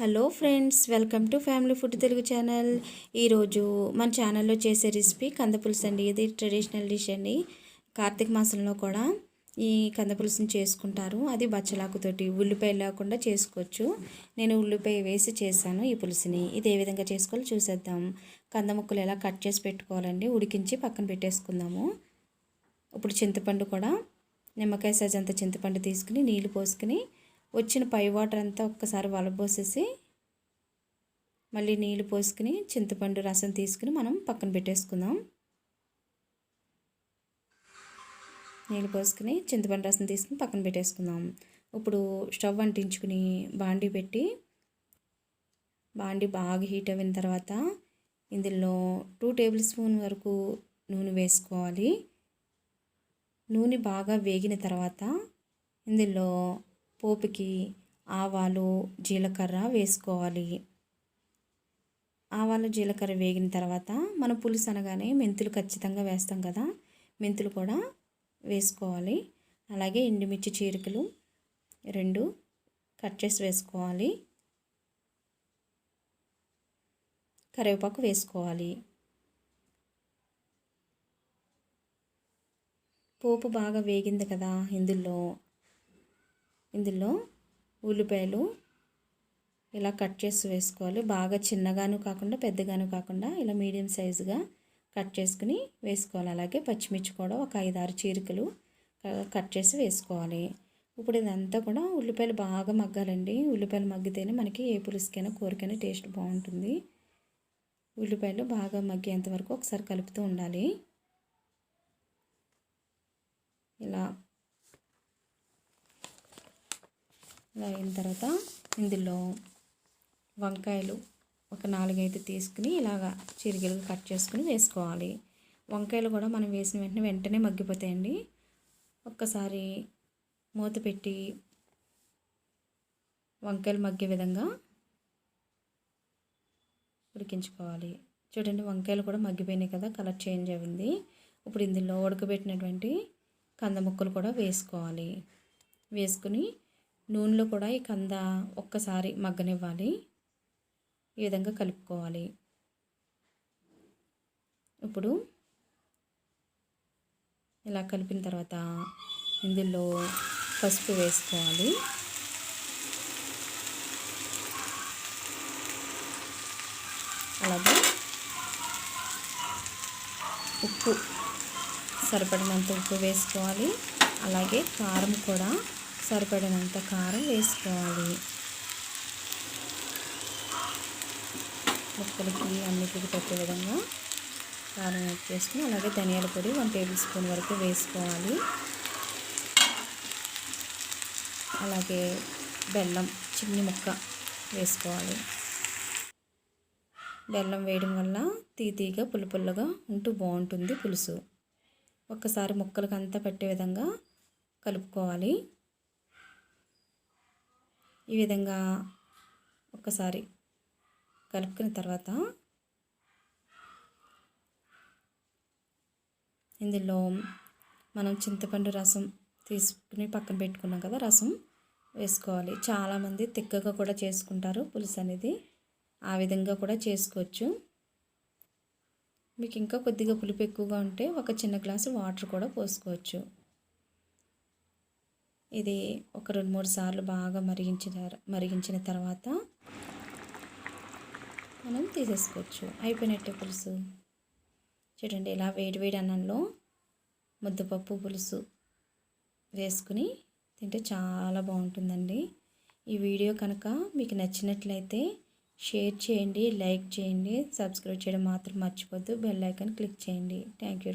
Hello friends, welcome to family food Telugu channel. ఈరోజు మన ఛానల్లో చేసే రెసిపీ కంద పులుసు అండి. ఇది ట్రెడిషనల్ డిష్ అండి. కార్తీక మాసంలో కూడా ఈ కంద పులుసుని చేసుకుంటారు. అది బచ్చలాకుతోటి ఉల్లిపాయ లేకుండా చేసుకోవచ్చు. నేను ఉల్లిపాయ వేసి చేశాను ఈ పులుసుని. ఇది ఏ విధంగా చేసుకోవాలో చూసేద్దాం. కంద ముక్కలు ఎలా కట్ చేసి పెట్టుకోవాలండి, ఉడికించి పక్కన పెట్టేసుకుందాము. ఇప్పుడు చింతపండు కూడా నిమ్మకాయ సైజ్ అంత చింతపండు తీసుకుని నీళ్ళు పోసుకుని వచ్చిన పై వాటర్ అంతా ఒక్కసారి వలబోసేసి మళ్ళీ నీళ్ళు పోసుకుని చింతపండు రసం తీసుకుని మనం పక్కన పెట్టేసుకుందాం. నీళ్ళు పోసుకుని చింతపండు రసం తీసుకుని పక్కన పెట్టేసుకుందాం. ఇప్పుడు స్టవ్ అంటించుకుని బాండీ పెట్టి బాండీ బాగా హీట్ అయిన తర్వాత ఇందులో 2 టేబుల్ స్పూన్ వరకు నూనె వేసుకోవాలి. నూనె బాగా వేగిన తర్వాత ఇందులో పోపుకి ఆవాలు జీలకర్ర వేసుకోవాలి. ఆవాలు జీలకర్ర వేగిన తర్వాత మన పులుసు అనగానే మెంతులు ఖచ్చితంగా వేస్తాం కదా, మెంతులు కూడా వేసుకోవాలి. అలాగే ఎండుమిర్చి చీరికలు 2 కట్ చేసి వేసుకోవాలి. కరివేపాకు వేసుకోవాలి. పోపు బాగా వేగింది కదా, ఇందులో ఉల్లిపాయలు ఇలా కట్ చేసి వేసుకోవాలి. బాగా చిన్నగాను కాకుండా పెద్దగాను కాకుండా ఇలా మీడియం సైజుగా కట్ చేసుకుని వేసుకోవాలి. అలాగే పచ్చిమిర్చి కూడా ఒక 5-6 చీరికలు కట్ చేసి వేసుకోవాలి. ఇప్పుడు ఇదంతా కూడా ఉల్లిపాయలు బాగా మగ్గాలండి. ఉల్లిపాయలు మగ్గితేనే మనకి ఏ పులుసుకైనా కూరకైనా టేస్ట్ బాగుంటుంది. ఉల్లిపాయలు బాగా మగ్గేంత వరకు ఒకసారి కలుపుతూ ఉండాలి. ఇలా అయిన తర్వాత ఇందులో వంకాయలు ఒక 4-5 తీసుకుని ఇలాగా చిరిగిలుగా కట్ చేసుకుని వేసుకోవాలి. వంకాయలు కూడా మనం వేసిన వెంటనే మగ్గిపోతాయండి. ఒక్కసారి మూత పెట్టి వంకాయలు మగ్గే విధంగా ఉడికించుకోవాలి. చూడండి, వంకాయలు కూడా మగ్గిపోయినాయి కదా, కలర్ చేంజ్ అయింది. ఇప్పుడు ఇందులో ఉడకబెట్టినటువంటి కంద ముక్కలు కూడా వేసుకోవాలి. వేసుకుని నూనెలో కూడా ఈ కంద ఒక్కసారి మగ్గనివ్వాలి. ఈ విధంగా కలుపుకోవాలి. ఇప్పుడు ఇలా కలిపిన తర్వాత ఇందులో పసుపు వేసుకోవాలి. అలాగే ఉప్పు సరిపడినంత ఉప్పు వేసుకోవాలి. అలాగే కారం కూడా సరిపడినంత కారం వేసుకోవాలి. ముక్కలకి అన్నిటికి పెట్టే విధంగా కారం వేసుకుని అలాగే ధనియాల పొడి 1 టేబుల్ స్పూన్ వరకు వేసుకోవాలి. అలాగే బెల్లం చిన్ని ముక్క వేసుకోవాలి. బెల్లం వేయడం వల్ల తీయగా పుల్లగా ఉంటూ బాగుంటుంది పులుసు. ఒక్కసారి ముక్కలకి అంతా పెట్టే విధంగా కలుపుకోవాలి. ఈ విధంగా ఒక్కసారి కలుపుకున్న తర్వాత ఇందులో మనం చింతపండు రసం తీసుకుని పక్కన పెట్టుకున్నాం కదా, రసం వేసుకోవాలి. చాలామంది తిక్కగా కూడా చేసుకుంటారు పులుసు అనేది. ఆ విధంగా కూడా చేసుకోవచ్చు. మీకు ఇంకా కొద్దిగా పులుపు ఎక్కువగా ఉంటే ఒక చిన్న గ్లాసు వాటర్ కూడా పోసుకోవచ్చు. ఇది ఒక 2-3 సార్లు బాగా మరిగించిన తర్వాత మనం తీసేసుకోవచ్చు. అయిపోయినట్టే పులుసు. చూడండి, ఇలా వేడి అన్నంలో ముద్దపప్పు పులుసు వేసుకుని తింటే చాలా బాగుంటుందండి. ఈ వీడియో కనుక మీకు నచ్చినట్లయితే షేర్ చేయండి, లైక్ చేయండి, సబ్స్క్రైబ్ చేయడం మాత్రం మర్చిపోద్దు. బెల్ ఐకాన్ క్లిక్ చేయండి. Thank you.